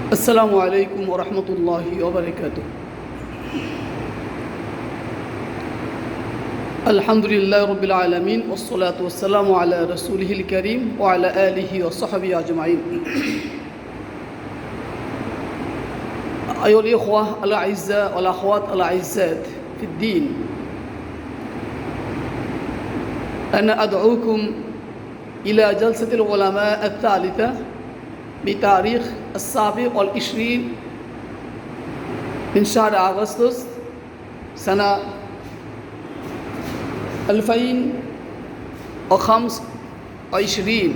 السلام عليكم ورحمة الله وبركاته. الحمد لله رب العالمين والصلاة والسلام على رسوله الكريم وعلى آله وصحبه أجمعين. أيها الإخوة الأعزاء والأخوات الأعزاء في الدين، أنا أدعوكم إلى جلسة العلماء الثالثة بتاريخ 27 من شهر أغسطس سنة 2025.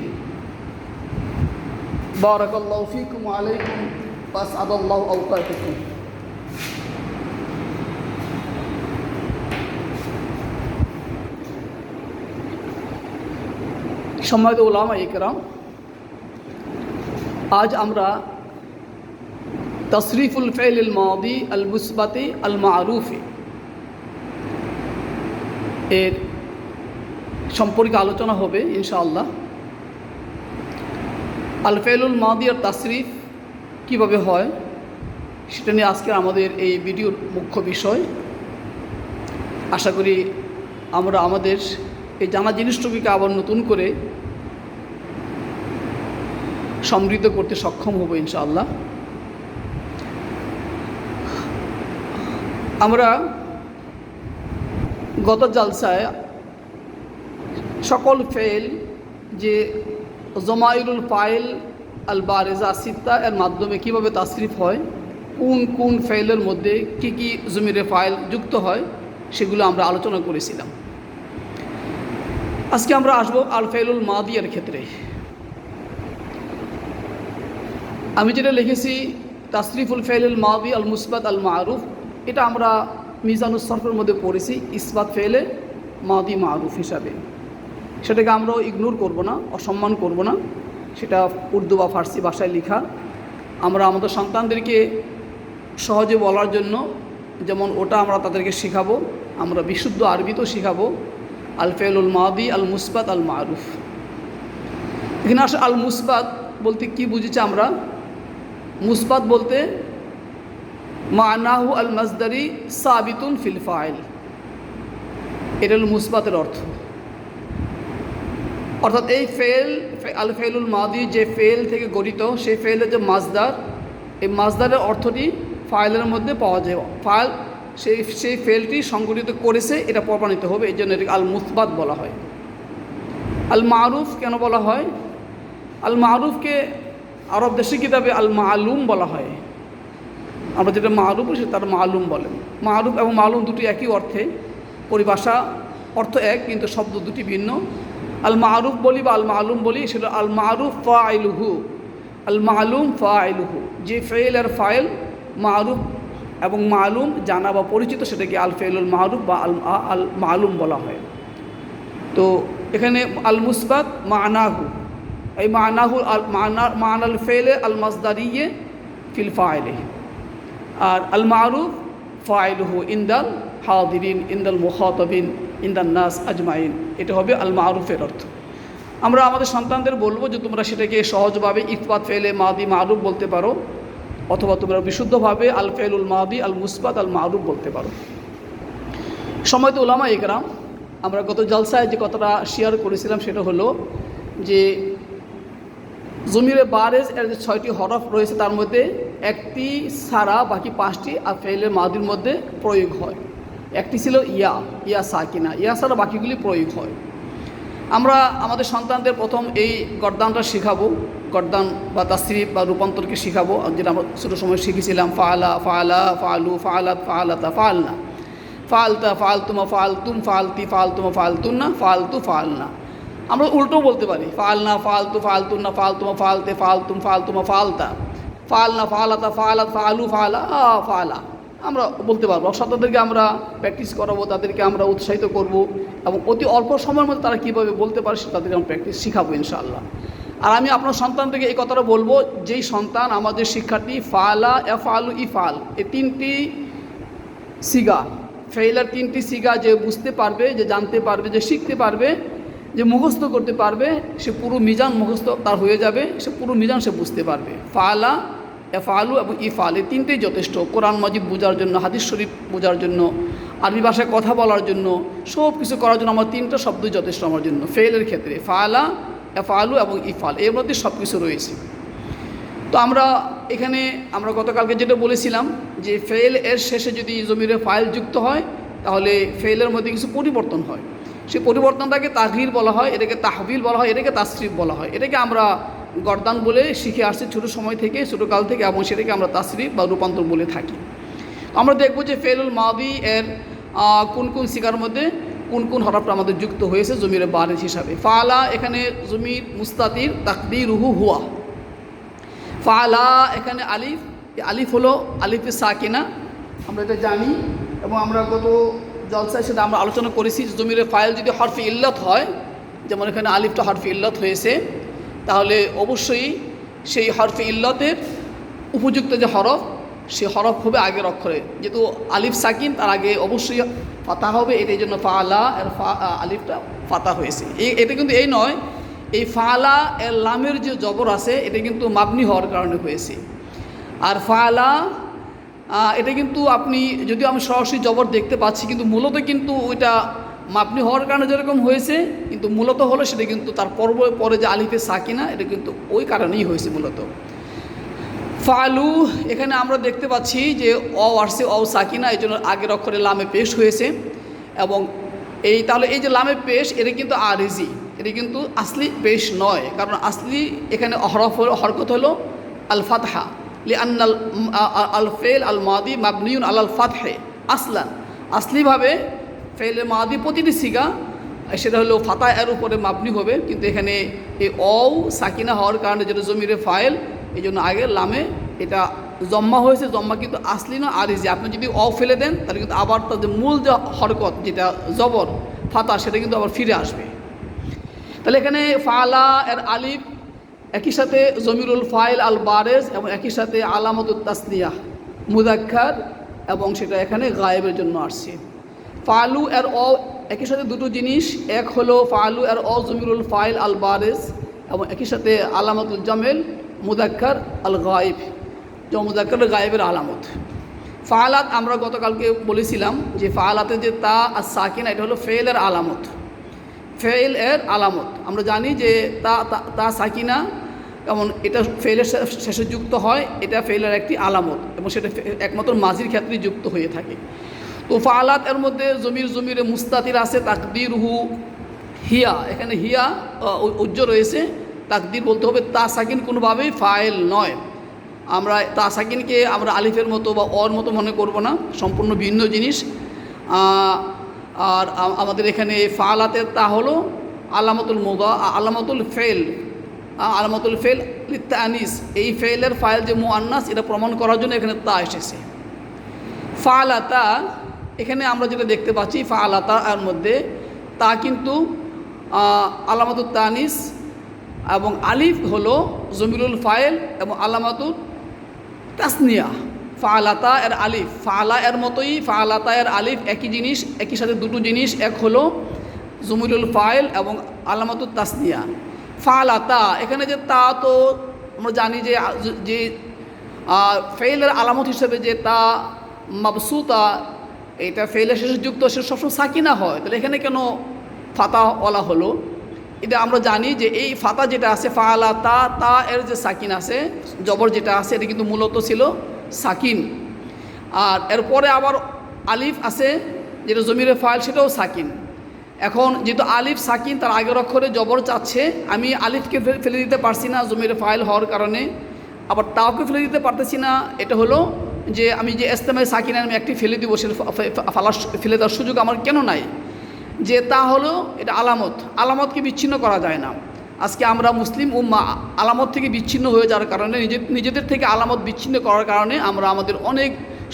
بارك الله فيكم وعليكم وأسعد الله أوقاتكم. সম্মানিত উলামা ইকরাম, আজ আমরা তসরিফুল ফেইল মাদি আল মুসবাতি আল মারুফি এর সম্পর্কে আলোচনা হবে ইনশাআল্লাহ। আল ফেইলুল মাদি আর তাসরিফ কীভাবে হয় সেটা নিয়ে আজকে আমাদের এই ভিডিওর মুখ্য বিষয়। আশা করি আমরা আমাদের এই জানা জিনিসটুকুকে আবার নতুন করে সমৃদ্ধ করতে সক্ষম হব ইনশাআল্লাহ। আমরা গত জালসায় সকল ফেল যে জমাইরুল ফাইল আল বারেজা সিত্তা এর মাধ্যমে কীভাবে তাসরিফ হয়, কোন কোন ফেলের মধ্যে কি কি জমিরে ফাইল যুক্ত হয় সেগুলো আমরা আলোচনা করেছিলাম। আজকে আমরা আসবো আল ফেইলুল মাদিয়ার ক্ষেত্রে। আমি যেটা লিখেছি তাসরিফুল ফেইলুল মাদি আল মুসবাত আল মারুফ, এটা আমরা মিজানুস সরফের মধ্যে পড়েছি ইসবাত ফেলে মাদি মারুফ হিসাবে। সেটাকে আমরাও ইগনোর করব না, অসম্মান করব না। সেটা উর্দু বা ফার্সি ভাষায় লেখা। আমরা আমাদের সন্তানদেরকে সহজে বলার জন্য যেমন ওটা আমরা তাদেরকে শেখাবো, আমরা বিশুদ্ধ আরবিতেও শেখাবো আল ফেইলুল মাদি আল মুসবাত আল মারুফ। এখানে আসলে আল মুসবাত বলতে কি বুঝেছি আমরা? মুসবাত বলতে মানাহু আল মাজদারি সাবিতুন ফিল ফাইল, এটা হল মুসবাতের অর্থ। অর্থাৎ এই ফেল আল ফেইলুল মাদি যে ফেল থেকে গঠিত, সেই ফেলের যে মাজদার, এই মাজদারের অর্থটি ফাইলের মধ্যে পাওয়া যায়। ফাইল সেই ফেলটি সংগঠিত করেছে, এটা প্রমাণিত হবে, এই জন্য এটাকে আল মুসবাত বলা হয়। আল মারুফ কেন বলা হয়? আল মারুফকে আরব দেশি কিতাবে আল মালুম বলা হয়। আমরা যেটা মারুফ সে তার মালুম বলেন। মারুফ এবং মালুম দুটি একই অর্থে, পরিভাষা অর্থ এক, কিন্তু শব্দ দুটি ভিন্ন। আল মারুফ বলি বা আল মালুম বলি, সেটা আল মারুফ ফাইলুহু, আল মালুম ফাইলুহু। যে ফেল আর ফাইল মারুফ এবং মালুম জানা বা পরিচিত, সেটাকে আল ফেইলুল মারুফ বা আল মালুম বলা হয়। তো এখানে আল মুসবাত মানাহু, এই মানাহু মানাল ফেলে আল মাজদারিয়ে ফিল ফাইলে, আর আল মারুফ ফাইলুহু ইনদাল হাদিরিন ইনদাল মুখাতাবিন ইনদাল নাস আজমাইন। এটা হবে আল মারুফের অর্থ। আমরা আমাদের সন্তানদের বলবো যে তোমরা সেটাকে সহজভাবে ইসবাত ফেলে মাদি মারুফ বলতে পারো, অথবা তোমরা বিশুদ্ধভাবে আল ফেইলুল মাদি আল মুসবাত আল মারুফ বলতে পারো। সম্মানিত উলামা ইকরাম, আমরা গত জালসায় যে কথাটা শেয়ার করেছিলাম সেটা হলো যে জমিরে বারেজ এর যে 6টি হরফ রয়েছে, তার মধ্যে একটি ছাড়া বাকি 5টি আর ফেইলের মাদির মধ্যে প্রয়োগ হয়। একটি ছিল ইয়া সাকিনা, ইয়া ছাড়া বাকিগুলি প্রয়োগ হয়। আমরা আমাদের সন্তানদের প্রথম এই গর্দানটা শেখাবো, গর্দান বা তাসরিফ বা রূপান্তরকে শেখাবো, যেটা আমরা ছোটো সময় শিখেছিলাম ফালা ফালা ফালু ফালাত ফালাতা ফালনা, ফালতা ফালতুমা ফালতুম ফালতি ফালতুমা ফালতুন্না ফালতু ফালনা। আমরা উল্টো বলতে পারি ফালনা ফালতু ফালতুন্না ফালতুমা ফালতে ফালতুম ফালতুমা ফালতা, ফালনা ফালাতা ফালাত ফালু ফালা ফালা। আমরা বলতে পারবো। সন্তানদেরকে আমরা প্র্যাকটিস করাবো, তাদেরকে আমরা উৎসাহিত করব, এবং অতি অল্প সময়ের মধ্যে তারা কীভাবে বলতে পারে সেটা তাদেরকে আমরা প্র্যাকটিস শেখাবো ইনশাআল্লাহ। আর আমি আপনার সন্তানদেরকে এই কথাটা বলবো, যেই সন্তান আমাদের শিক্ষার্থী ফালা এফালু ইফাল, এই 3টি সিগা, ফেইলার 3টি সিগা যে বুঝতে পারবে, যে জানতে পারবে, যে শিখতে পারবে, যে মুখস্থ করতে পারবে, সে পুরো মিজান মুখস্থ তার হয়ে যাবে, সে পুরো মিজান সে বুঝতে পারবে। ফালা এফআলু এবং ইফআল এই তিনটেই যথেষ্ট কোরআন মাজিদ বোঝার জন্য, হাদিস শরীফ বোঝার জন্য, আরবি ভাষায় কথা বলার জন্য, সব কিছু করার জন্য আমার তিনটা শব্দই যথেষ্ট আমার জন্য। ফেলের ক্ষেত্রে ফাআলা, এফআলু এবং ইফআল এর মধ্যে সব কিছু রয়েছে। তো আমরা এখানে আমরা গতকালকে যেটা বলেছিলাম যে ফেল এর শেষে যদি জমিরে ফাইল যুক্ত হয় তাহলে ফেলের মধ্যে কিছু পরিবর্তন হয়। সেই পরিবর্তনটাকে তাগয়ির বলা হয়, এটাকে তাহবিল বলা হয়, এটাকে তাসরিফ বলা হয়। এটাকে আমরা গর্দান বলে শিখে আসছি ছোটো সময় থেকে, ছোটোকাল থেকে, এবং সেটাকে আমরা তাসরিফ বা রূপান্তর বলে থাকি। আমরা দেখব যে ফেলুল মাদি এর কোন কোন সিগার মধ্যে কোন কোন হরফটা আমাদের যুক্ত হয়েছে জমিরে বারিজ হিসাবে। ফাআলা এখানে জমির মুস্তাতির, তাকদিরুহু হুয়া। ফাআলা এখানে আলিফ, আলিফ হলো আলিফে সাকিনা, আমরা এটা জানি এবং আমরা গত জলসায় সেটা আমরা আলোচনা করেছি। জমিরে ফাইল যদি হরফে ইল্লাত হয়, যেমন এখানে আলিফটা হরফে ইল্লাত হয়েছে, তাহলে অবশ্যই সেই হরফে ইল্লাতের উপযুক্ত যে হরফ, সে হরফ হবে আগের অক্ষরে। যেহেতু আলিফ সাকিন, তার আগে অবশ্যই ফাতা হবে, এটাই জন্য ফাআলা এর আলিফটা ফাতা হয়েছে। এটা কিন্তু এই নয়, এই ফাআলা এর লামের যে জবর আছে এটা কিন্তু মাবনি হওয়ার কারণে হয়েছে। আর ফাআলা এটা কিন্তু আপনি যদিও আমি সরাসরি জবর দেখতে পাচ্ছি, কিন্তু মূলত কিন্তু ওইটা মাবনি হওয়ার কারণে যেরকম হয়েছে, কিন্তু মূলত হলো সেটা কিন্তু তার পরে যে আলিফে সাকিনা, এটা কিন্তু ওই কারণেই হয়েছে মূলত। ফালু এখানে আমরা দেখতে পাচ্ছি যে আসছে সাকিনা, এই জন্য আগের অক্ষরে লামে পেশ হয়েছে। এবং তাহলে এই যে লামে পেশ, এটা কিন্তু আরিজি, এটা কিন্তু আসলি পেশ নয়। কারণ আসলি এখানে হরকত হলো আল ফাতহা, লিআন্নাল আল ফেল আল মাদি মাবনিউন আলাল ফাতহে আসলান। আসলিভাবে ফেল মাদি প্রতিটি সিগা সেটা হলো ফাতা এর উপরে মাবনি হবে, কিন্তু এখানে এই সাকিনা হওয়ার কারণে যেটা জমিরে ফাইল, এই জন্য আগের লামে এটা জম্মা হয়েছে। জম্মা কিন্তু আসলি না, আরিজি। আপনি যদি ফেলে দেন তাহলে কিন্তু আবার তার যে মূল যে হরকত যেটা জবর ফাতা, সেটা কিন্তু আবার ফিরে আসবে। তাহলে এখানে ফাআলা এর আলিফ একই সাথে জমিরুল ফাইল আল বারেজ এবং একই সাথে আলামতুত তাসনিয়া মুযাক্কার, এবং সেটা এখানে গায়েবের জন্য আসছে। ফালু এর একই সাথে দুটো জিনিস, এক হলো ফালু এর জমিরুল ফাইল আল বারেজ এবং একই সাথে আলামতুল জামেল মুযাক্কার আল গায়েব, যে মুযাক্কার গায়েবের আলামত। ফাআলাত আমরা গতকালকে বলেছিলাম যে ফাআলাতে যে তা আর সাকিনা, এটা হলো ফেলের আলামত। ফেল এর আলামত আমরা জানি যে তা সাকিনা, যেমন এটা ফেলের শেষে যুক্ত হয়, এটা ফেলের একটি আলামত এবং সেটা একমাত্র মাজির ক্ষেত্রে যুক্ত হয়ে থাকে। তো ফাআলাত এর মধ্যে জমিরে মুস্তাতির আছে, তাকদিরুহু হিয়া, এখানে হিয়া উজ্জ্ব রয়েছে। তাকদির বলতে হবে তা সাকিন কোনোভাবেই ফাইল নয়। আমরা তা সাকিনকে আমরা আলিফের মতো বা অর মতো মনে করব না, সম্পূর্ণ ভিন্ন জিনিস। আর আমাদের এখানে ফাআলাতের তা হলো আলামাতুল ফেল লিত্তানিস, এই ফেলের ফাইল যে মুআন্নাস, এটা প্রমাণ করার জন্য এখানে তা এসেছে। ফাআলাতা এখানে আমরা যেটা দেখতে পাচ্ছি, ফাআলাতা এর মধ্যে তা কিন্তু আলামাতুত তানিস এবং আলিফ হলো জমিরুল ফাইল এবং আলামাতুত তাসনিয়া। ফাআলাতা এর আলিফ ফাআলা এর মতোই, ফাআলাতা এর আলিফ একই জিনিস, একই সাথে দুটো জিনিস, এক হলো জমিরুল ফাইল এবং আলামাতুত তাসনিয়া। ফাআলাতা এখানে যে তা, তো আমরা জানি যে ফেলের আলামত হিসেবে যে তা মাবসুতা, এটা ফেলের শেষে যুক্ত, সে সবসময় সাকিনা হয়। তাহলে এখানে কেন ফাতাওয়ালা হলো? এটা আমরা জানি যে এই ফাতা যেটা আছে ফাআলাতা, তা এর যে সাকিন আছে, জবর যেটা আছে, এটা কিন্তু মূলত ছিল সাকিন। আর এরপরে আবার আলিফ আছে যেটা জমিরে ফাইল, সেটাও সাকিন। এখন যেহেতু আলিফ সাকিন, তার আগের অক্ষরে জবর চাচ্ছে, আমি আলিফকে ফেলে দিতে পারছি না জমিরে ফাইল হওয়ার কারণে, আবার তাওকে ফেলে দিতে পারতেছি না। এটা হলো যে আমি যে ইস্তেমায় সাকিন আমি একটি ফেলে দিব, সে ফেলে দেওয়ার সুযোগ আমার কেন নাই? যে তা হলো এটা আলামতকে বিচ্ছিন্ন করা যায় না। আজকে আমরা মুসলিম উম্মাহ আলামত থেকে বিচ্ছিন্ন হয়ে যাওয়ার কারণে, নিজেদের থেকে আলামত বিচ্ছিন্ন করার কারণে আমরা আমাদের অনেক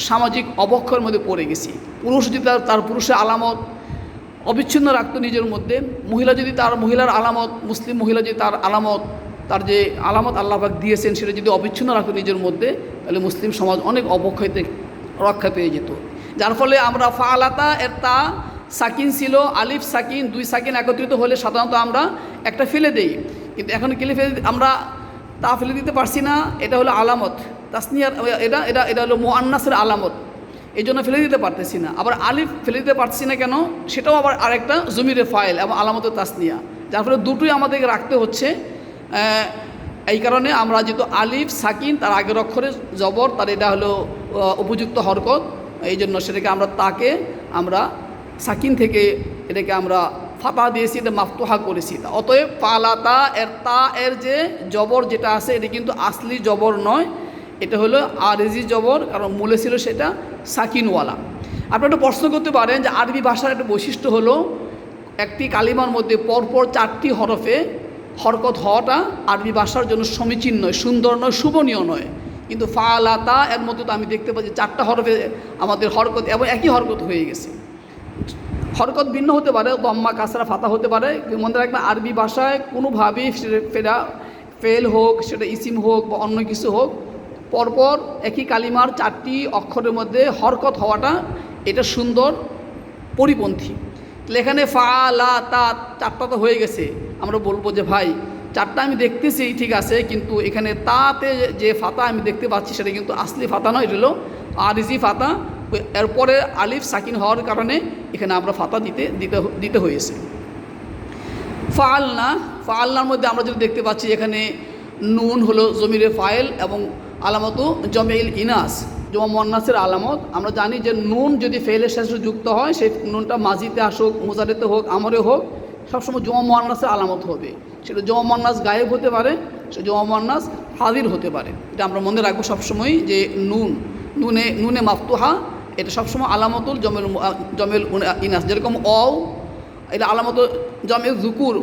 সামাজিক অবক্ষয়ের মধ্যে পড়ে গেছি। পুরুষ যদি তার পুরুষের আলামত অবিচ্ছিন্ন রাখতো নিজের মধ্যে, মহিলা যদি তার মহিলার আলামত, মুসলিম মহিলা যদি তার আলামত, তার যে আলামত আল্লাহ পাক দিয়েছেন সেটা যদি অবিচ্ছিন্ন রাখতো নিজের মধ্যে, তাহলে মুসলিম সমাজ অনেক অবক্ষয়তে রক্ষা পেয়ে যেত। যার ফলে আমরা ফাআলাতা এর তা সাকিন ছিল, আলিফ সাকিন, দুই সাকিন একত্রিত হলে সাধারণত আমরা একটা ফেলে দেই, কিন্তু এখন আমরা তা ফেলে দিতে পারছি না। এটা হলো আলামত, তাসনিয়ার এটা এটা এটা হলো মুআন্নাসের আলামত, এই জন্য ফেলে দিতে পারতেছি না। আবার আলিফ ফেলে দিতে পারছি না কেন, সেটাও আবার আরেকটা জমিরে ফাইল এবং আলামতের তাসনিয়া, যার ফলে দুটোই আমাদেরকে রাখতে হচ্ছে। এই কারণে আমরা যেহেতু আলিফ সাকিন তার আগের অক্ষরে জবর, তার এটা হলো উপযুক্ত হরকত, এই জন্য সেটাকে আমরা তাকে আমরা সাকিন থেকে এটাকে আমরা ফাতা দিয়েছি, এটা মাফতুহা করেছি। অতএব ফালাতা এর তা এর যে জবর যেটা আছে এটা কিন্তু আসলি জবর নয়, এটা হলো আরেজি জবর, কারণ মূলে ছিল সেটা সাকিনওয়ালা। আপনি একটা প্রশ্ন করতে পারেন যে আরবি ভাষার একটা বৈশিষ্ট্য হলো একটি কালিমার মধ্যে পরপর 4টি হরফে হরকত হওয়াটা আরবি ভাষার জন্য সমীচীন নয়, সুন্দর নয়, শুভনীয় নয়। কিন্তু ফালাতা এর মধ্যে তো আমি দেখতে পাচ্ছি 4টা হরফে আমাদের হরকত এবং একই হরকত হয়ে গেছে। হরকত ভিন্ন হতে পারে, দম্মা কাসরা ফাতা হতে পারে, মনে রাখবেন আরবি ভাষায় কোনোভাবেই ফেল হোক, সেটা ইসিম হোক বা অন্য কিছু হোক, পরপর একই কালিমার 4টি অক্ষরের মধ্যে হরকত হওয়াটা এটা সুন্দর পরিপন্থী। এখানে ফা লা তা 4টা তো হয়ে গেছে, আমরা বলবো যে ভাই 4টা আমি দেখতেছি ঠিক আছে, কিন্তু এখানে তাতে যে ফাতা আমি দেখতে পাচ্ছি সেটা কিন্তু আসলি ফাতা নয়, এটা হলো আরজি ফাতা। এরপরে আলিফ সাকিন হওয়ার কারণে এখানে আমরা ফাতা দিতে হয়েছে। ফাআলনার মধ্যে আমরা যেটা দেখতে পাচ্ছি এখানে নুন হলো জমিরে ফাইল এবং আলামত জমিল ইনাস জমা মুআন্নাসের আলামত। আমরা জানি যে নুন যদি ফেলের সাথে যুক্ত হয়, সেই নুনটা মাজিতে আসুক, মুজারেতে হোক, আমরে হোক, সবসময় জমা মুআন্নাসের আলামত হবে। সেটা জমা মুআন্নাস গায়েব হতে পারে, সে জমা মুআন্নাস হাজির হতে পারে। এটা আমরা মনে রাখবো সবসময় যে নুনে মাফতুহা এটা সবসময় আলামতুল জমেল ইনাস। যেরকম এটা আলামত জমেল জুকুর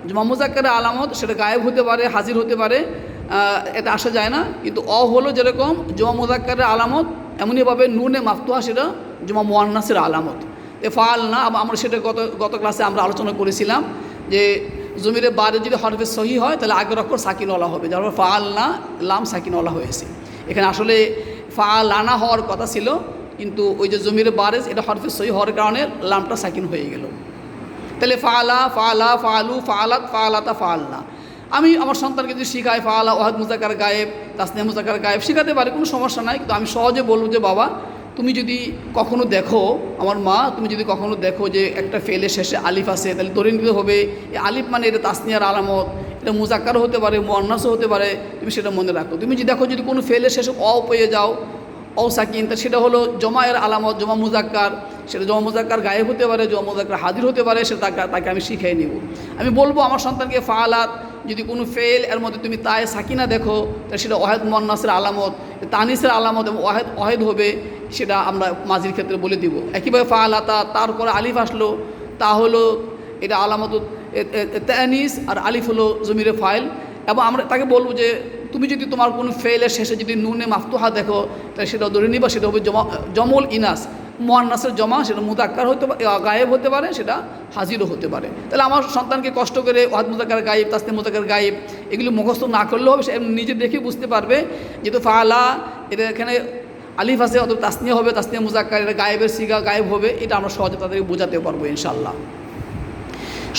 জমা মুজাক্কারের আলামত, সেটা গায়েব হতে পারে, হাজির হতে পারে, এটা আসা যায় না। কিন্তু হলো যেরকম জমা মুজাক্কারের আলামত, এমনইভাবে নুনে মাফতুহা সেটা জমা মুআন্নাসের আলামত। ফাআলনা আমরা সেটা গত ক্লাসে আমরা আলোচনা করেছিলাম যে জমিরে বারে যদি হরফে সহি হয় তাহলে আগের অক্ষর সাকিনওয়ালা হবে, যার ফলে ফাআলনা লাম সাকিনওয়ালা হয়েছে। এখানে আসলে ফাআলানা হওয়ার কথা ছিল, কিন্তু ওই যে জমিরে বারেজ এটা হরফে সহি হওয়ার কারণে লামটা সাকিন হয়ে গেল। তাহলে ফাআলা ফাআলা ফাআলু ফাআলাত ফাআলাতা ফাআলনা। আমি আমার সন্তানকে যদি শিখাই ফাআলা ওয়াহিদ মুজাক্কার গায়েব, তাসনিয়া মুজাক্কার গায়েব শিখাতে পারি, কোনো সমস্যা নাই। কিন্তু আমি সহজে বলবো যে বাবা তুমি যদি কখনো দেখো, আমার মা তুমি যদি কখনো দেখো যে একটা ফেলের শেষে আলিফ আছে, তাহলে ধরে নিতে হবে এই আলিফ মানে এটা তাসনিয়ার আলামত, এটা মুজাক্কারও হতে পারে, মুআন্নাসও হতে পারে, তুমি সেটা মনে রাখো। তুমি যদি দেখো যদি কোনো ফেলের শেষে পেয়ে যাও, সাকিন, তা সেটা হলো জমায়ের আলামত, জমা মুজাক্কার, সেটা জমা মুজাক্কার গায়েব হতে পারে, জমা মুজাক্কার হাজির হতে পারে, সেটা তাকে আমি শিখিয়ে নিব। আমি বলবো আমার সন্তানকে ফাআলাত যদি কোনো ফেল এর মধ্যে তুমি তায়ে সাকিনা দেখো, তাহলে সেটা ওয়াহিদ মুআন্নাসের আলামত, তানিসের আলামত এবং ওয়াহিদ হবে, সেটা আমরা মাজির ক্ষেত্রে বলে দিব। একইভাবে ফাআলাতা তারপরে আলিফ আসলো, তা হলো এটা আলামত তানিস, আর আলিফ হলো জমিরে ফাইল। এবং আমরা তাকে বলবো যে তুমি যদি তোমার কোনো ফেলের শেষে যদি নুনে মাফতুহা দেখো, তাহলে সেটা ধরে নিবা, সেটা হবে জমল ইনাস, মুআন্নাসের জমা, সেটা মুজাক্কার হতে পারে, গায়েব হতে পারে, সেটা হাজিরও হতে পারে। তাহলে আমার সন্তানকে কষ্ট করে ওয়াহিদ মুজাক্কার গায়েব, তাসনিয়া মুজাক্কার গায়েব এগুলো মুখস্থ না করলেও হবে, সে নিজে দেখে বুঝতে পারবে। যেহেতু ফাআলা এটা এখানে আলিফ আছে, অত তাসনিয়া হবে, তাসনিয়া মুজাক্কার, এটা গায়েবের সিগা গায়েব হবে, এটা আমরা সহজে তাদেরকে বোঝাতে পারবো ইনশাআল্লাহ।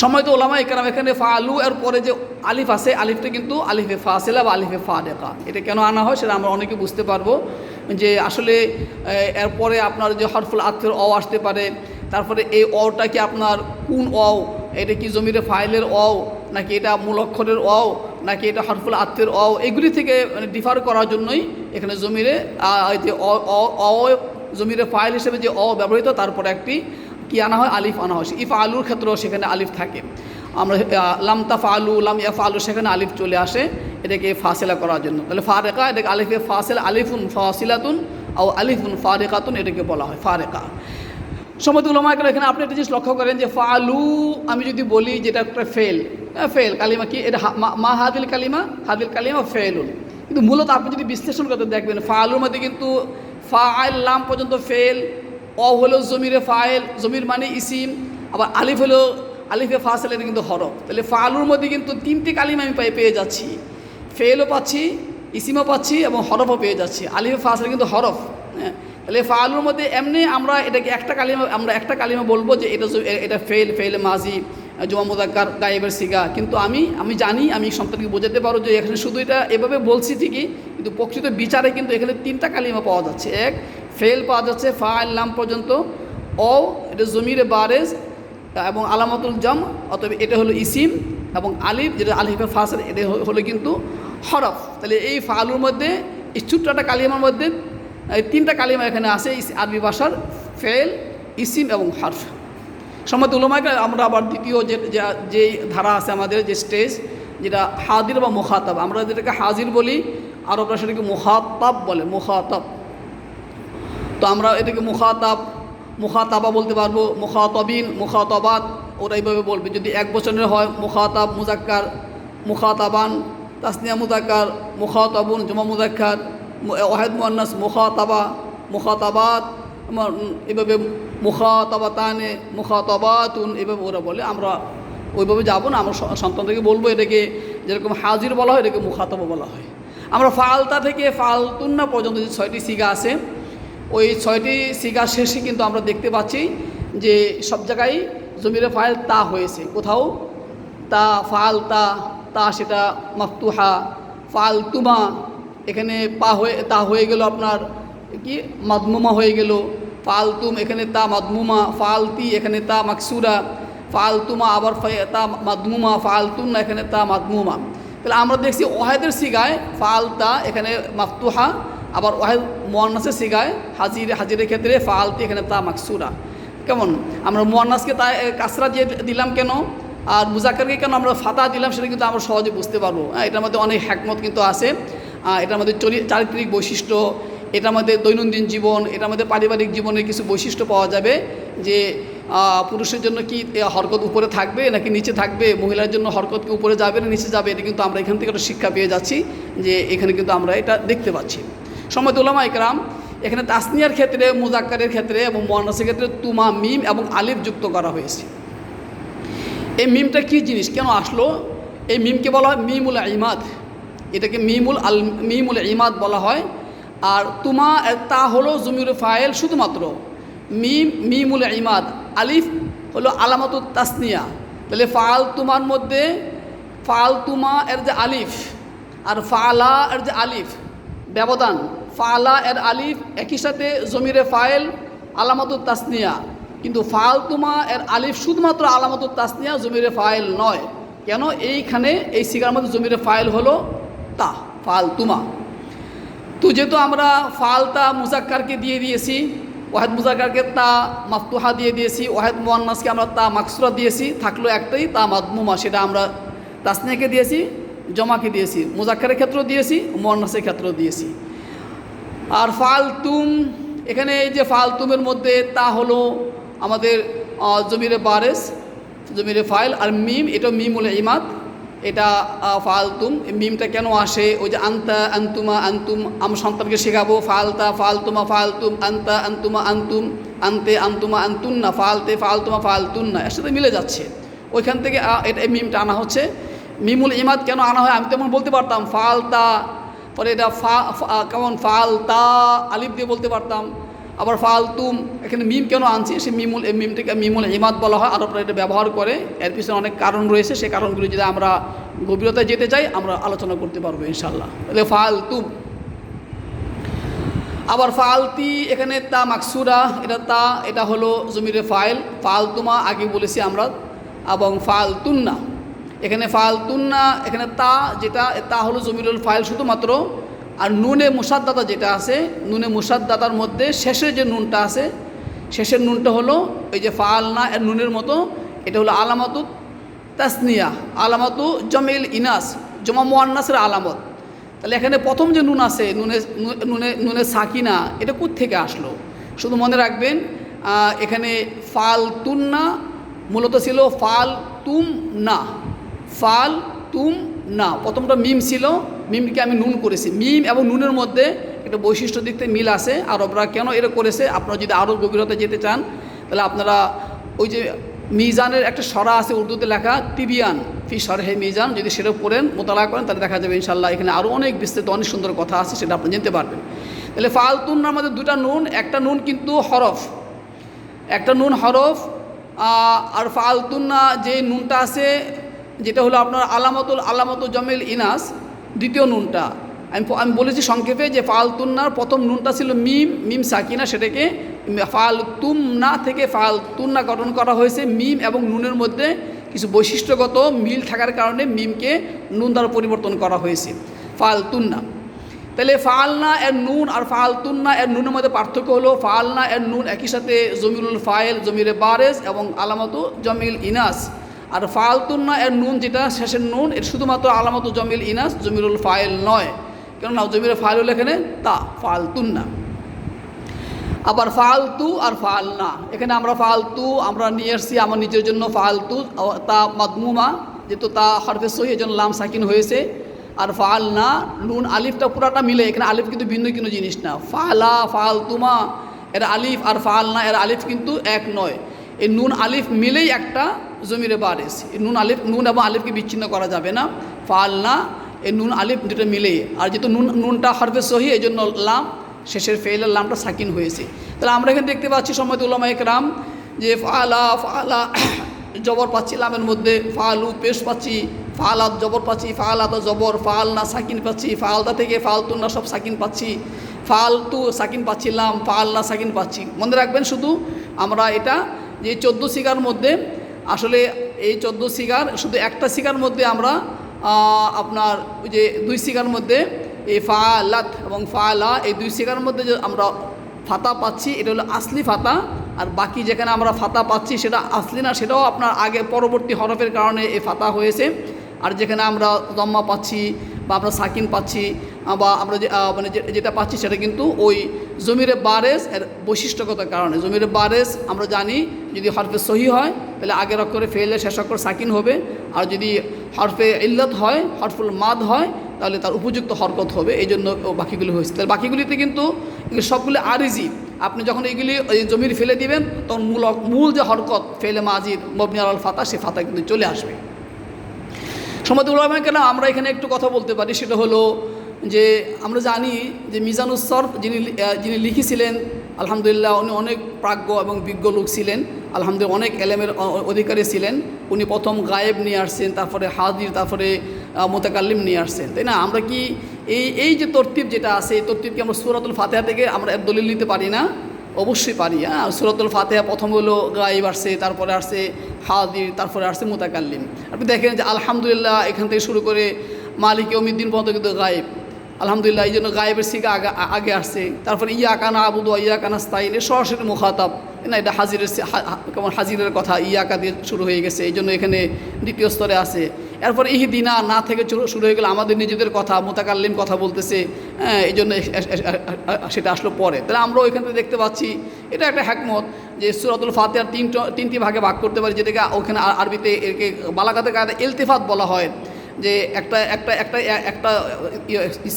সময় তো ওলামা একরাম এখানে ফাআলু এর পরে যে আলিফ আছে, আলিফটা কিন্তু আলিফে ফাসিলা বা আলিফে ফাদেকা, এটা কেন আনা হয় সেটা আমরা অনেকে বুঝতে পারবো যে আসলে এরপরে আপনার যে হরফুল আতফের আসতে পারে, তারপরে এই অটা কি আপনার কোন এটা কি জমিরে ফাইলের নাকি এটা মূল অক্ষরের নাকি এটা হরফুল আতফের এগুলি থেকে ডিফার করার জন্যই এখানে জমিরে যে জমিরে ফাইল হিসেবে যে ব্যবহৃত, তারপরে একটি কি আনা হয়, আলিফ আনা হয়। ইফ আলুর ক্ষেত্রেও সেখানে আলিফ থাকে। আমরা লাম তাফা আলু, লাম ইয়াফা আলু, সেখানে আলিফ চলে আসে এটাকে ফাসিলা করার জন্য। তাহলে ফারেকা এটাকে আলিফে ফাসিলা, আলিফুন ফাসিলাতুন ও আলিফুন ফারেকাতুন এটাকে বলা হয় ফারেকা। সময় উলামা একরাম এখানে আপনি একটা জিনিস লক্ষ্য করেন যে ফালু আমি যদি বলি যেটা একটা ফেল কালিমা কি, এটা মা হাদিল কালিমা ফেলুন, কিন্তু মূলত আপনি যদি বিশ্লেষণ করতে দেখবেন ফালুর মধ্যে কিন্তু ফাইল লাম পর্যন্ত ফেল, হলো জমিরে ফাইল, জমির মানে ইসিম, আবার আলিফ হলো আলিফে ফাসিল, এটা কিন্তু হরফ। তাহলে ফালুর মধ্যে কিন্তু 3টি কালিমা আমি পেয়ে যাচ্ছি, ফেলও পাচ্ছি, ইসিমও পাচ্ছি এবং হরফও পেয়ে যাচ্ছি। আলিফে ফাসিল কিন্তু হরফ, হ্যাঁ। তাহলে ফালুর মধ্যে এমনি আমরা এটাকে একটা কালিমা বলবো যে এটা ফেল মাজি, জমা মুজাক্কার গায়েবের সিগা, কিন্তু আমি জানি, আমি সন্তানকে বোঝাতে পারো যে এখানে শুধু এটা এভাবে বলছি ঠিকই, কিন্তু প্রকৃত বিচারে কিন্তু এখানে 3টা কালিমা পাওয়া যাচ্ছে। এক, ফেল পাওয়া যাচ্ছে ফাইল লাম পর্যন্ত, ও এটা জমিরে বারেজ এবং আলামাতুল জাম, অতএব এটা হলো ইসিম, এবং আলিফ যেটা আলিফের ফাসের এটা হলো কিন্তু হরফ। তাহলে এই ফালুর মধ্যে এই ছোট্ট একটা কালিমার মধ্যে এই 3টা কালিমা এখানে আছে আরবি ভাষার, ফেল, ইসিম এবং হরফ। সম্মত উলামাকে আমরা আবার দ্বিতীয় যে ধারা আছে আমাদের যে স্টেজ, যেটা হাজির বা মুখাতাব, আমরা যেটাকে হাজির বলি, আরবরা সেটাকে মুখাতাব বলে, মুখাতাব। তো আমরা এটাকে মুখাতাবা বলতে পারবো, মুখাতাবিন, মুখাতাবাত, ওরা এইভাবে বলবে। যদি 1 বছরের হয় মুখাতাব মুজাক্কার, মুখাতাবান, তাসনিয়া মুজাক্কার, মুখাতাবুন জমা মুজাক্কার, ওয়াহিদ মুআন্নাস মুখাতাবা, মুখাতাবাত, এভাবে মুখাতাবাতানে, মুখাতাবাতুন, এভাবে ওরা বলে। আমরা ওইভাবে যাবো না, আমরা সন্তানদেরকে বলবো এটাকে যেরকম হাজির বলা হয় এটাকে মুখাতাবা বলা হয়। আমরা ফালতা থেকে ফালতুন্না পর্যন্ত যে 6টি সিগা আছে, ওই 6টি সিগা শেষে কিন্তু আমরা দেখতে পাচ্ছি যে সব জায়গায় জমিরে ফাইল তা হয়েছে। কোথাও তা ফাল তা সেটা মাফতুহা, ফাল তুমা এখানে তা হয়ে গেল আপনার কি মাদমুমা হয়ে গেল, ফাল তুম এখানে তা মাদমুমা, ফালতি এখানে তা মাকসুরা, ফাল তুমা আবার তা মাদমুমা, ফাল তুন্না এখানে তা মাদমুমা। তাহলে আমরা দেখছি ওয়াহেদের সিগায় ফাল তা এখানে মাফতুহা, আবার ওয়াহেদ মুআন্নাসের সিগায় হাজিরের ক্ষেত্রে ফালতি এখানে তা মাকসুরা। কেমন আমরা মুআন্নাসকে তা কাসরা দিয়ে দিলাম কেন, আর মুজাক্কারকে কেন আমরা ফাতা দিলাম, সেটা কিন্তু আমরা সহজে বুঝতে পারবো। এটার মধ্যে অনেক হ্যাকমত কিন্তু আছে। এটার মধ্যে চারিত্রিক বৈশিষ্ট্য, এটার মধ্যে দৈনন্দিন জীবন, এটার মধ্যে পারিবারিক জীবনের কিছু বৈশিষ্ট্য পাওয়া যাবে, যে পুরুষের জন্য কি হরকত উপরে থাকবে নাকি নিচে থাকবে, মহিলার জন্য হরকত কি উপরে যাবে না নিচে যাবে, এটা কিন্তু আমরা এখান থেকে একটা শিক্ষা পেয়ে যাচ্ছি, যে এখানে কিন্তু আমরা এটা দেখতে পাচ্ছি। সম্মানিত উলামা ইকরাম, এখানে তাসনিয়ার ক্ষেত্রে, মুজাক্কারের ক্ষেত্রে এবং মুআন্নাসের ক্ষেত্রে তুমা, মিম এবং আলিফ যুক্ত করা হয়েছে। এই মিমটা কী জিনিস, কেন আসলো? এই মিমকে বলা হয় মিমুল ইমাদ, এটাকে মিমুল ইমাদ বলা হয়। আর তুমা তা হলো জমিরে ফাইল শুধুমাত্র, মিমুল ইমাদ, আলিফ হলো আলামাতুত তাসনিয়া। তাহলে ফাল তুমার মধ্যে ফাল তুমা এর যে আলিফ আর ফালা এর যে আলিফ ব্যবধান, ফালা এর আলিফ একই সাথে জমিরে ফাইল আলামাতুত তাসনিয়া, কিন্তু ফাল তুমা এর আলিফ শুধুমাত্র আলামাতুত তাসনিয়া, জমিরে ফাইল নয়। কেন? এইখানে এই সিগার মধ্যে জমিরে ফাইল হলো তা, ফাল তুমা। তো যেহেতু আমরা ফালতা মুজাক্কারকে দিয়ে দিয়েছি, ওয়াহেদ মুজাক্কারকে তা মাফতুহা দিয়ে দিয়েছি, ওয়াহেদ মুআন্নাসকে আমরা তা মাকসুরা দিয়েছি, থাকলো একটাই তা মাদমুমা, সেটা আমরা তাসনিয়াকে দিয়েছি, জমাকে দিয়েছি, মুজাক্কারের ক্ষেত্রেও দিয়েছি, মুআন্নাসের ক্ষেত্রেও দিয়েছি। আর ফালতুম, এখানে এই যে ফালতুমের মধ্যে তা হলো আমাদের জমিরে বারেস, জমিরে ফাইল, আর মিম এটা মিমুল ইমাদ, এটা ফালতুম। মিমটা কেন আসে? ওই যে আন্তা আন্তুমা আন্তুম, আমরা সন্তানকে শেখাবো ফালতা ফালতুমা ফালতুম, আন্তা আন্তুমা আন্তুম, আন্তে আন্তুমা আন্তুন্না, ফালতে ফালতুমা ফালতুন্না, এর সাথে মিলে যাচ্ছে। ওইখান থেকে এটা মিমটা আনা হচ্ছে। মিমুল ইমাদ কেন আনা হয়? আমি তেমন বলতে পারতাম ফালতা, পরে এটা কেমন ফালতা আলিফ দিয়ে বলতে পারতাম, আবার ফালতুম। এখানে মিম কেন আনছি? সে মিমটাকে মিমুল ইমাদ বলা হয়, আরবরা এটা ব্যবহার করে। এর পিছনে অনেক কারণ রয়েছে, সেই কারণগুলি যদি আমরা গভীরতায় যেতে চাই আমরা আলোচনা করতে পারবো ইনশাল্লাহ। তাহলে ফালতুম, আবার ফালতি এখানে তা মাকসুরা, এটা হলো জমিরে ফাইল, ফালতুমা আগে বলেছি আমরা, এবং ফালতুন্না, এখানে ফালতুন্না, এখানে তা হলো জমিরুল ফাইল শুধুমাত্র। আর নুনে মুসাদ্দাতা যেটা আছে, নুনে মুসাদ্দাতার মধ্যে শেষের যে নুনটা আছে, শেষের নুনটা হলো এই যে ফালনা এর নুনের মতো, এটা হলো আলামাতু তাসনিয়া, আলামাতু জমিল ইনাস, জমা মুআন্নাসের আলামত। তাহলে এখানে প্রথম যে নুন আছে, নুনে সাকিনা, এটা কোত্থেকে আসলো? শুধু মনে রাখবেন, এখানে ফালতুন্না মূলত ছিল ফাল তুম না, ফাল তুম না, প্রথমটা মিম ছিল, মিমকে আমি নুন করেছি। মিম এবং নুনের মধ্যে একটা বৈশিষ্ট্য দিক থেকে মিল আছে। আরবরা কেন এটা করেছে, আপনারা যদি আরও গভীরতা যেতে চান তাহলে আপনারা ওই যে মিজানের একটা সরা আছে উর্দুতে লেখা, তিবিয়ান ফি শরহে মিজান, যদি সেটা পড়েন মোতালা করেন তাহলে দেখা যাবে ইনশাল্লাহ এখানে আরও অনেক বিস্তৃত অনেক সুন্দর কথা আছে, সেটা আপনি জানতে পারবেন। তাহলে ফালতুন্নার মধ্যে দুটা নুন, একটা নুন কিন্তু হরফ, একটা নুন হরফ, আর ফালতুন্না যে নুনটা আছে যেটা হলো আপনার আলামতুল জমিল ইনাস, দ্বিতীয় নুনটা আমি বলেছি সংক্ষেপে যে ফালতুন্নার প্রথম নুনটা ছিল মিম সাকিনা, সেটাকে ফালতুমনা থেকে ফালতুন্না গঠন করা হয়েছে। মিম এবং নুনের মধ্যে কিছু বৈশিষ্ট্যগত মিল থাকার কারণে মিমকে নুন দ্বারা পরিবর্তন করা হয়েছে ফালতুন্না। তাহলে ফালনা এর নুন আর ফালতুন্না এর নুনের মধ্যে পার্থক্য হলো ফালনা এর নুন একই সাথে জমিরুল ফাইল, জমিরে বারেজ এবং আলামতু জমিল ইনাস, আর ফালতুন্না এর নুন যেটা শেষের নুন এর শুধুমাত্র আলামতু জমিল ইনাস, জমিরুল ফাইল নয়, কেননা জমিরে ফাইল হলো এখানে তা, ফালতুন্না। আবার ফালতু আর ফালনা, এখানে আমরা ফালতু আমরা নিয়ে আসছি আমার নিজের জন্য ফালতু, তা মাদমুমা যেহেতু তা হরফে সহি এই জন্য লাম সাকিন হয়েছে। আর ফালনা নুন আলিফটা পুরাটা মিলে, এখানে আলিফ কিন্তু ভিন্ন কোনো জিনিস না। ফালা ফালতুমা এর আলিফ আর ফালনা এর আলিফ কিন্তু এক নয়, এই নুন আলিফ মিলেই একটা জমিরে বারেস। এই নুন এবং আলিফকে বিচ্ছিন্ন করা যাবে না। ফালনা এই নুন আলিফ দুটো মিলেই, আর যেহেতু নুনটা হরফে সহি এই জন্য লাম শেষের ফেলের লামটা সাকিন হয়েছে। তাহলে আমরা এখানে দেখতে পাচ্ছি সম্মানিত উলামায়ে কেরাম যে ফালা জবর পাচ্ছি লামের মধ্যে, ফালু পেশ পাচ্ছি, ফালাত জবর পাচ্ছি, ফালাত জবর, ফালনা সাকিন পাচ্ছি, ফালতা থেকে ফালতুন্না সব সাকিন পাচ্ছি, ফালতু সাকিন পাচ্ছিলাম, ফালনা সাকিন পাচ্ছি। মনে রাখবেন শুধু আমরা এটা যে 14 সিগার মধ্যে আসলে এই 14 সিগার শুধু একটা সিগার মধ্যে আমরা আপনার ওই যে 2 সিগার মধ্যে এই ফালাত এবং ফালা এই 2 সিগার মধ্যে যে আমরা ফাতা পাচ্ছি এটা হলো আসলি ফাতা, আর বাকি যেখানে আমরা ফাতা পাচ্ছি সেটা আসলি না, সেটাও আপনার আগে পরবর্তী হরফের কারণে এই ফাতা হয়েছে। আর যেখানে আমরা দম্মা পাচ্ছি বা আমরা সাকিন পাচ্ছি বা আমরা মানে যেটা পাচ্ছি সেটা কিন্তু ওই জমিরে বারেস এর বৈশিষ্ট্যগত কারণে। জমিরে বারেস আমরা জানি যদি হরফে সহি হয় তাহলে আগের অক্ষরে ফেলে শেষ অক্ষর সাকিন হবে, আর যদি হরফে ইল্লত হয়, হরফুল মাদ হয়, তাহলে তার উপযুক্ত হরকত হবে, এই জন্য বাকিগুলি হয়েছে। তাহলে বাকিগুলিতে কিন্তু সবগুলি আরিজি, আপনি যখন এইগুলি জমির ফেলে দিবেন তখন মূল যে হরকত ফেলে মাজির মবনি আল ফাতা সে ফাতা কিন্তু চলে আসবে। সম্মানিত উলামায়ে কেরাম আমরা এখানে একটু কথা বলতে পারি, সেটা হলো যে আমরা জানি যে মিজানুস সরফ যিনি লিখেছিলেন আলহামদুলিল্লাহ উনি অনেক প্রাজ্ঞ এবং বিজ্ঞ লোক ছিলেন, আলহামদুলিল্লাহ অনেক এলেমের অধিকারী ছিলেন। উনি প্রথম গায়েব নিয়ে আসছেন, তারপরে হাজির, তারপরে মুতাকাল্লিম নিয়ে আসছেন, তাই না? আমরা কি এই যে তরতিব যেটা আছে এই তরতিবকে আমরা সূরাতুল ফাতিহা থেকে আমরা এর দলিল নিতে পারি না? অবশ্যই পারি। হ্যাঁ, সূরাতুল ফাতিহা প্রথম হলো গায়েব আসছে, তারপরে আসছে হাজির, তারপরে আসছে মুতাকাল্লিম। আপনি দেখেন যে আলহামদুলিল্লাহ এখান থেকে শুরু করে মালিক ইয়াউমিদ্দিন পর্যন্ত কিন্তু গায়েব, আলহামদুলিল্লাহ এই জন্য গায়েবের সিগা আগে আসছে। তারপরে ইয়াকা না'বুদু ওয়া ইয়াকা নাস্তাইন সরাসরি মুখাতাব না, এটা কেমন হাজিরের কথা ইয়াকা দিয়ে শুরু হয়ে গেছে, এই জন্য এখানে দ্বিতীয় স্তরে আছে। এরপরে ইহদিনা না থেকে শুরু হয়ে গেলে আমাদের নিজেদের কথা, মুতাকাল্লিম কথা বলতেছে, হ্যাঁ, এই জন্য সেটা আসলো পরে। তাহলে আমরাও এখান থেকে দেখতে পাচ্ছি এটা একটা হ্যাকমত যে সূরাতুল ফাতিহার তিনটি ভাগে ভাগ করতে পারি, যেটাকে ওখানে আরবিতে একে বালাগাতে কায়দা ইলতিফাত বলা হয়, যে একটা একটা একটা একটা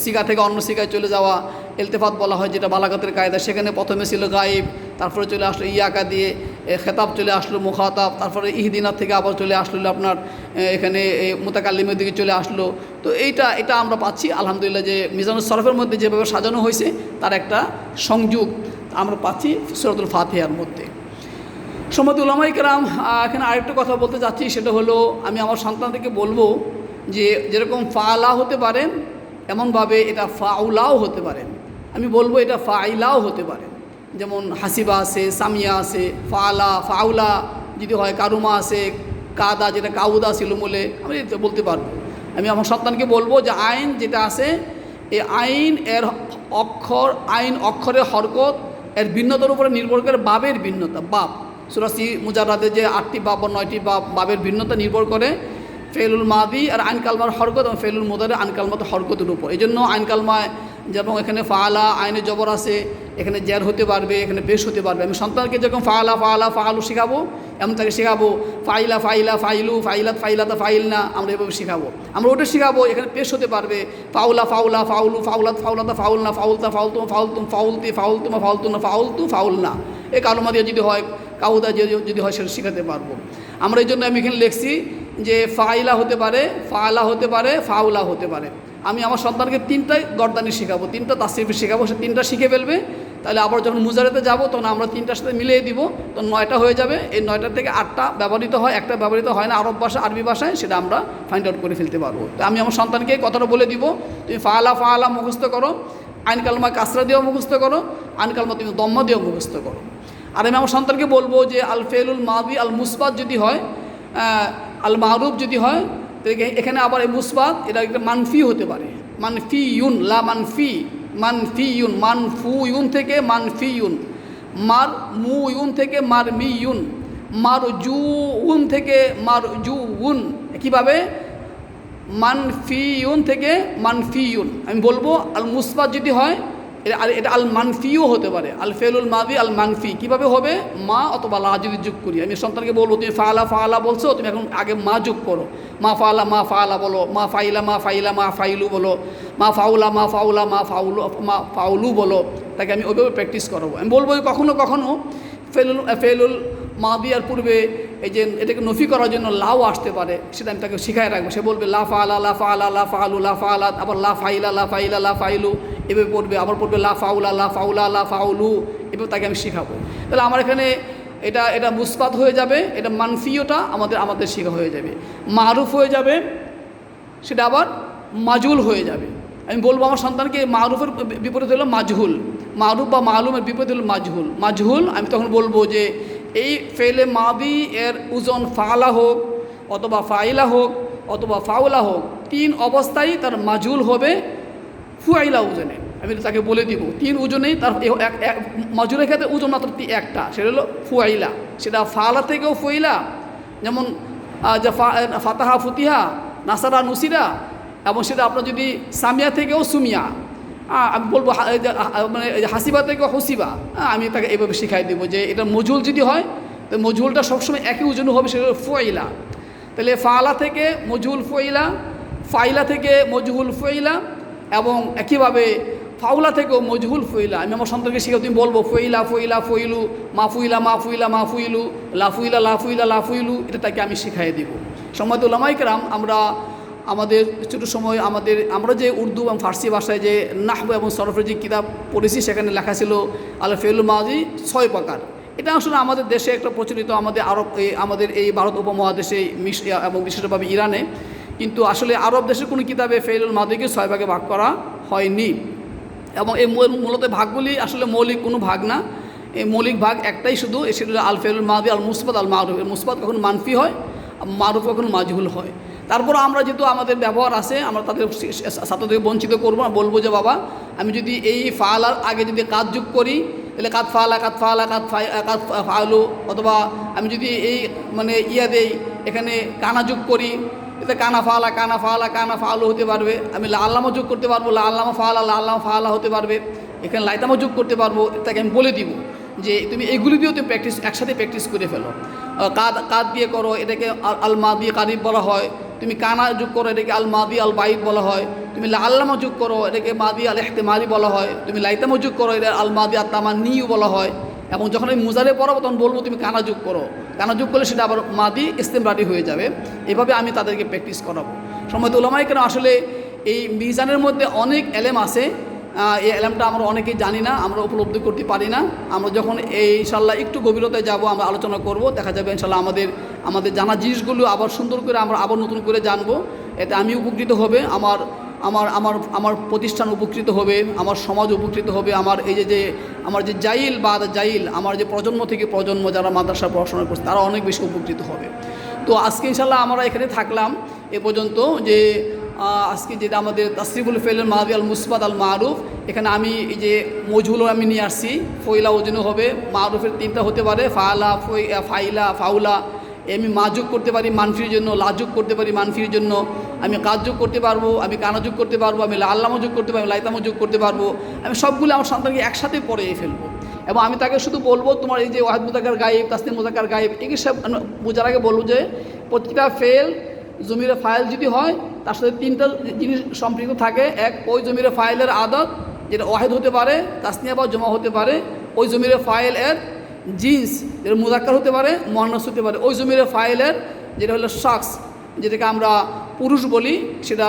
সিগা থেকে অন্য সিগায় চলে যাওয়া ইলতিফাত বলা হয়, যেটা বালাগাতের কায়দা। সেখানে প্রথমে ছিল গায়েব, তারপরে চলে আসলো ইয়াকা দিয়ে খেতাব, চলে আসলো মুখাতাব, তারপরে ইহদিনার থেকে আবার চলে আসলো আপনার এখানে মুতাকাল্লিমের দিকে চলে আসলো। তো এটা আমরা পাচ্ছি আলহামদুলিল্লাহ যে মিজানুস সরফের মধ্যে যেভাবে সাজানো হয়েছে তার একটা সংযোগ আমরা পাচ্ছি সূরাতুল ফাতিহার মধ্যে। সম্মানিত উলামায়ে কেরাম এখানে আরেকটা কথা বলতে চাচ্ছি, সেটা হলো আমি আমার সন্তানদেরকে বলবো যে যেরকম ফালা হতে পারে এমনভাবে এটা ফাউলাও হতে পারে। আমি বলবো এটা ফাইলাও হতে পারে, যেমন হাসিবা আছে, সামিয়া আছে, ফালা ফাউলা যদি হয়, কারুমা আছে, কাদা যেটা কাউদা ছিল বলে আমি বলতে পারবো। আমি আমার সন্তানকে বলবো যে আইন যেটা আছে এই আইন এর আইন অক্ষরের হরকত এর ভিন্নতার উপরে নির্ভর করে বাবের ভিন্নতা। বাব সূরা মুজাররাদে যে 8টি বাব বা 9টি বাবের ভিন্নতা নির্ভর করে ফেলুল মাদি আর আইন কালমার হরকত এবং ফেলুল মুদারে আইন কালমাতে হরকতের উপর। এই জন্য আইন কালমায় যেমন এখানে ফালা আইনে জবর আছে, এখানে জের হতে পারবে, এখানে বেশ হতে পারবে। আমি সন্তানকে যেরকম ফালা ফালা ফালু শেখাবো এমন তাকে শেখাবো ফাইলা ফাইলা ফাইলু ফাইলাত ফাইলাতা ফাইল না, আমরা এভাবে শেখাবো। আমরা ওটা শেখাবো এখানে পেশ হতে পারবে ফাউলা ফাউলা ফাউলু ফাউলাত ফাউলাতা ফাউল না, ফাউলতা ফাউলতুমা ফাউলতুম ফাউলতি ফাউলতুমা ফাউলতুনা ফাউলতু ফাউল না। এই কালমা দিয়ে যদি হয়, কাউদা যদি হয় সেটা শেখাতে পারবো আমরা। এই জন্য আমি এখানে লিখছি যে ফাইলা হতে পারে, ফালা হতে পারে, ফাউলা হতে পারে। আমি আমার সন্তানকে 3টাই গর্দানি শেখাবো, 3টা তাসরিফ শেখাবো, সে 3টা শিখে ফেলবে। তাহলে আবার যখন মুজারেতে যাব তখন আমরা 3টার সাথে মিলিয়ে দিব, তো 9টা হয়ে যাবে। এই 9টার থেকে 8টা ব্যবহৃত হয়, একটা ব্যবহৃত হয় না আরব ভাষা আরবি ভাষায়, সেটা আমরা ফাইন্ড আউট করে ফেলতে পারবো। তো আমি আমার সন্তানকে কথাটা বলে দিব, তুমি ফাআলা ফাআলা মুখস্থ করো, আইন কালমা কাসরা দিয়েও মুখস্থ করো, আইন কালমা তুমি দম্মা দিয়েও মুখস্থ করো। আর আমি আমার সন্তানকে বলবো যে আল ফেলুল মাদি আল মুসবাত যদি হয়, আল মারুফ যদি হয়, তো এখানে আবার এই মুসবাত এটা একটা মানফি হতে পারে, মানফি ইউন লা মানফি, মানফি ইউন, মানফু ইউন থেকে মানফি ইউন, মার মু ইউন থেকে মার মি ইউন, মার জু উন থেকে মার জু উন, কীভাবে মানফি ইউন থেকে মানফি ইউন। আমি বলবো আল মুসবাত যদি হয় এটা আল মানফিও হতে পারে, আল ফেলুল মাদি আল মানফি কীভাবে হবে, মা অথবা লা যদি যোগ করি। আমি সন্তানকে বলবো তুমি ফাআলা ফাআলা বলছো, তুমি এখন আগে মা যোগ করো, মা ফাআলা বলো, মা ফাইলা মা ফাইলু বলো, মা ফাউলা মা ফাউলু বলো। তাকে আমি ওইভাবে প্র্যাকটিস করাবো। আমি বলবো কখনো কখনো ফেলুল মাদিয়ার পূর্বে এই যে এটাকে নফি করার জন্য লাও আসতে পারে, সেটা আমি তাকে শিখায় রাখবো। সে বলবে লা ফাআলা লা ফাআলা লা ফাআলু লা ফাআলাত, আবার লা ফাইলা লা ফাইলু এভাবে পড়বে, আবার পড়বে লা ফাউলা লা ফাউলু, এভাবে তাকে আমি শেখাবো। তাহলে আমার এখানে এটা মুসবাত হয়ে যাবে, এটা মানফিওটা আমাদের শেখা হয়ে যাবে। মারুফ হয়ে যাবে, সেটা আবার মাজুল হয়ে যাবে। আমি বলবো আমার সন্তানকে মারুফের বিপরীত হলো মাজহুল, মারুফ বা মালুমের বিপরীত হলো মাজহুল। আমি তখন বলবো যে এই ফেলে মাদি এর ওজন ফাআলা হোক অথবা ফাইলা হোক অথবা ফাউলা হোক, 3 অবস্থায় তার মাজহুল হবে ফুআইলা ওজনে। আমি তাকে বলে দিব 3 ওজনেই তার মাজহুলের ক্ষেত্রে ওজন মাত্র একটা, সেটা হলো ফুআইলা। সেটা ফাআলা থেকেও ফুআইলা, যেমন যে ফাতাহা ফুতিহা, নাসারা নুসিরা, এবং সেটা আপনার যদি সামিয়া থেকেও সুমিয়া, আমি বলবো মানে হাসিবা থেকেও হুসিবা। আমি তাকে এইভাবে শিখাই দেবো যে এটা মজহুল যদি হয়, তো মজহুলটা সবসময় একই ওজন হবে, সেটা হলো ফুআইলা। তাহলে ফাআলা থেকে মজহুল ফুআইলা, ফাইলা থেকে মজহুল ফুআইলা, এবং একইভাবে ফাউলা থেকেও মজহুল ফুইলা। আমি আমার সন্তানকে শিখাও, তুমি বলবো ফুইলা ফুইলু, মা ফুইলু, লা ফুইলু, এটা তাকে আমি শিখাই দিব। সম্মানিত উলামায়ে কেরাম, আমাদের ছোটো সময় আমরা যে উর্দু এবং ফার্সি ভাষায় যে নাহবু এবং সরফের যে কিতাব পড়েছি, সেখানে লেখা ছিল আল ফেলুল মাদি 6 প্রকার। এটা আসলে আমাদের দেশে একটা প্রচলিত, আমাদের এই ভারত উপমহাদেশে এবং বিশেষভাবে ইরানে, কিন্তু আসলে আরব দেশের কোনো কিতাবে ফেলুল মাদিকে 6 ভাগে ভাগ করা হয়নি। এবং এই মূলত ভাগগুলি আসলে মৌলিক কোনো ভাগ না, এই মৌলিক ভাগ একটাই শুধু, সেটা আল ফেলুল মাদি আল মুসবাত আল মারুফ। মুসবাত কখন মানফি হয়, মারুফ কখন মাজহুল হয়। তারপর আমরা যেহেতু আমাদের ব্যবহার আছে, আমরা তাদের ছাত্রদেরকে বঞ্চিত করবো না, বলবো যে বাবা আমি যদি এই ফাআলার আগে যদি কাজ যোগ করি, তাহলে কাদ ফাআলু, অথবা আমি যদি এই মানে দেই এখানে কানা যোগ করি, এতে কানা ফাআলু হতে পারবে। আমি লা আল্লামা যোগ করতে পারবো, লা আল্লামা ফাআলা হতে পারবে। এখানে লাইতামা যোগ করতে পারবো। তাকে আমি বলে দিব যে তুমি এগুলি দিয়েও তুমি একসাথে প্র্যাকটিস করে ফেলো। কাদ দিয়ে করো, এটাকে আল মাদি কারিব বলা হয়। তুমি কানা যোগ করো, এটাকে আল মাদি আল বাইদ বলা হয়। তুমি লা আল্লামা যোগ করো, এটাকে মাদি আল ইহতিমালি বলা হয়। তুমি লাইতামা যোগ করো, এটা আল মাদি আল তামান্নিউ বলা হয়। এবং যখন আমি মুজারে পড়াবো তখন বলবো তুমি কানা যোগ করো, কানা যোগ করলে সেটা আবার মাদি ইস্তেমরারি হয়ে যাবে। এভাবে আমি তাদেরকে প্র্যাকটিস করাবো। সম্মানিত উলামায়ে কেরাম, আসলে এই মিজানের মধ্যে অনেক এলেম আছে, এই এলেমটা আমরা অনেকেই জানি না, আমরা উপলব্ধি করতে পারি না। আমরা যখন এই ইনশাল্লাহ একটু গভীরতায় যাব, আমরা আলোচনা করব, দেখা যাবে ইনশাল্লাহ আমাদের জানা জিনিসগুলো আবার সুন্দর করে আমরা আবার নতুন করে জানবো। এতে আমি উপকৃত হবে, আমার প্রতিষ্ঠান উপকৃত হবে, আমার সমাজ উপকৃত হবে, আমার যে জাইল আমার যে প্রজন্ম থেকে প্রজন্ম যারা মাদ্রাসা পড়াশোনা করছে তারা অনেক বেশি উপকৃত হবে। তো আজকে ইনশাল্লাহ আমরা এখানে থাকলাম এ পর্যন্ত, যে আজকে যেটা আমাদের তাসরিফুল ফেলুল মাদি আল মুসবাত আল মারুফ, এখানে আমি এই যে মজহুলও আমি নিয়ে আসছি, ফইলা ওজনও হবে, মারুফের 3টা হতে পারে, ফাআলা ফাইলা ফাউলা। আমি মা যোগ করতে পারি মানফির জন্য, লা যোগ করতে পারি মানফির জন্য, আমি কাজ যোগ করতে পারবো, আমি কানা যোগ করতে পারবো, আমি আল্লামা যোগ করতে পারবো, লাইতামা যোগ করতে পারবো। আমি সবগুলো আমার সন্তানকে একসাথে পড়ে ফেলবো। এবং আমি তাকে শুধু বলবো তোমার এই যে ওয়াহিদ মুজাক্কার গায়েব, তাসনিম মুজাক্কার গায়েব, এগুলো সব বোঝার আগে বলবো যে প্রতিটা ফেল জমিরে ফাইল যদি হয় তার সাথে 3টা জিনিস সম্পৃক্ত থাকে। এক, ওই জমিরে ফাইলের আদত, যেটা ওয়াহিদ হতে পারে, তাসনিয়া বা জমা হতে পারে। ওই জমিরে ফাইল এর জিন্স, যেটা মুজাক্কার হতে পারে, মুয়ান্নাস হতে পারে। ওই জমিরে ফাইলের যেটা হলো শখস, যেটাকে আমরা পুরুষ বলি, সেটা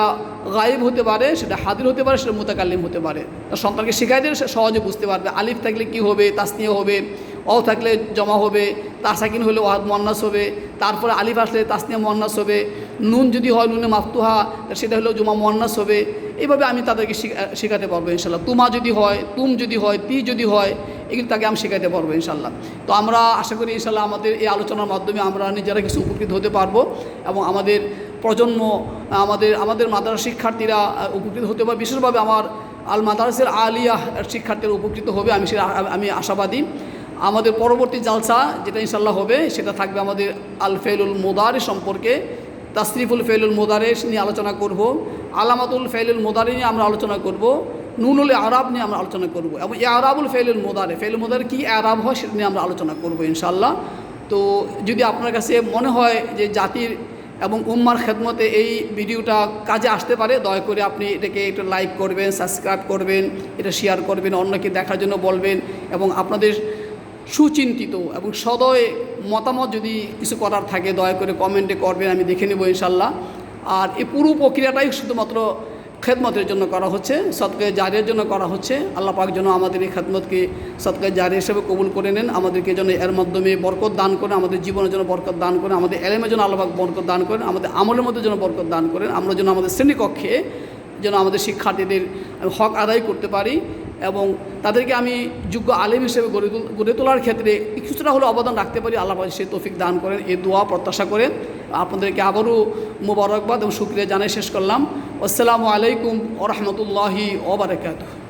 গায়েব হতে পারে, সেটা হাদির হতে পারে, সেটা মুতাকাল্লিম হতে পারে। তার সন্তানকে শেখাই দিলে সে সহজে বুঝতে পারবে। আলিফ থাকলে কি হবে, তাসনিয়া হবে, অ থাকলে জমা হবে, তার সাকিন হলে ওয়াহাদ মুয়ান্নাস হবে, তারপরে আলিফ আসলে তাসনিয়া মুয়ান্নাস হবে, নুন যদি হয় নুনে মাফতুহা সেটা হলেও জমা মুয়ান্নাস হবে। এইভাবে আমি তাদেরকে শেখাতে পারবো ইনশাল্লাহ। তুমা যদি হয়, তুম যদি হয়, তি যদি হয়, এগুলো তাকে আমি শেখাতে পারবো ইনশাল্লাহ। তো আমরা আশা করি ইনশাল্লাহ আমাদের এই আলোচনার মাধ্যমে আমরা নিজেরা কিছু উপকৃত হতে পারবো এবং আমাদের প্রজন্ম, আমাদের মাদ্রাসা শিক্ষার্থীরা উপকৃত হতে পারবে। বিশেষভাবে আমার আল মাদারিসুল আলিয়া শিক্ষার্থীরা উপকৃত হবে, আমি আশাবাদী। আমাদের পরবর্তী জালসা যেটা ইনশাল্লাহ হবে সেটা থাকবে আমাদের আল ফেলুল মুদারি সম্পর্কে, তাসরিফুল ফেলুল মুদারি নিয়ে আলোচনা করব, আলামাতুল ফেলুল মুদারি নিয়ে আমরা আলোচনা করব, নুনুল আরাব নিয়ে আমরা আলোচনা করব এবং আরাবুল ফেলুল মুদারি কী আরাব হয় সেটা নিয়ে আমরা আলোচনা করব ইনশাল্লাহ। তো যদি আপনার কাছে মনে হয় যে জাতির এবং উম্মার খেদমতে এই ভিডিওটা কাজে আসতে পারে, দয়া করে আপনি এটাকে একটু লাইক করবেন, সাবস্ক্রাইব করবেন, এটা শেয়ার করবেন, অন্যকে দেখার জন্য বলবেন এবং আপনাদের সুচিন্তিত এবং সদয় মতামত যদি কিছু করার থাকে দয়া করে কমেন্টে করবেন, আমি দেখে নেব ইনশাল্লাহ। আর এই পুরো প্রক্রিয়াটাই শুধুমাত্র খেদমতের জন্য করা হচ্ছে, সদকায়ে জারিয়ার জন্য করা হচ্ছে। আল্লাহ পাক যেন আমাদের এই খেদমতকে সদকায়ে জারিয়া হিসেবে কবুল করে নেন, আমাদেরকে যেন এর মাধ্যমে বরকত দান করেন, আমাদের জীবনের জন্য বরকত দান করেন, আমাদের এলেমের জন্য আল্লাহ পাক বরকত দান করেন, আমাদের আমলের মধ্যে যেন বরকত দান করেন, আমরা যেন আমাদের শ্রেণীকক্ষে যেন আমাদের শিক্ষার্থীদের হক আদায় করতে পারি এবং তাদেরকে আমি যোগ্য আলেম হিসেবে গড়ে তোলার ক্ষেত্রে কিছুটা হলেও অবদান রাখতে পারি। আল্লাহ পাক সে তৌফিক দান করেন, এই দোয়া প্রত্যাশা করেন। আপনাদেরকে আবারও মোবারকবাদ এবং শুকরিয়া জানাই শেষ করলাম। আসসালামু আলাইকুম ওয়া রাহমাতুল্লাহি ওয়া বারাকাতুহু।